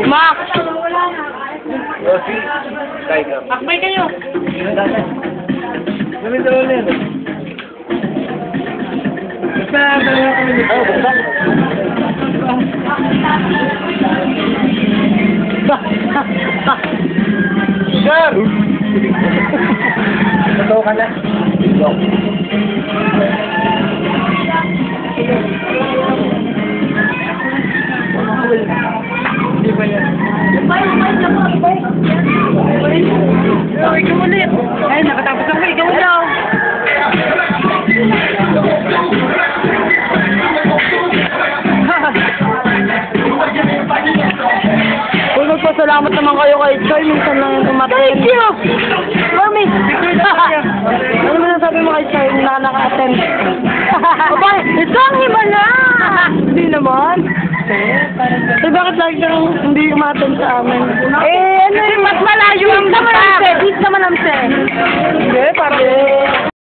Max! Akbay kayo! Gawin daw ulit. Basta, dalawa kami nito. Sir! Totoo ka na? Hindi ba yan? Ikaw ulit! Ay, nakatapos ako. Ikaw daw! Uy, magpasalamat naman kayo kay Choy. Minsan lang yung tumatin. Thank you! Mami! Ano mo nasabi mo kay Choy na naka-attend? Aba, ito ang himala! Hindi naman. Eh, bakit lagi kang hindi umattend sa amin? Eh, ano yung mas malayo ang bata?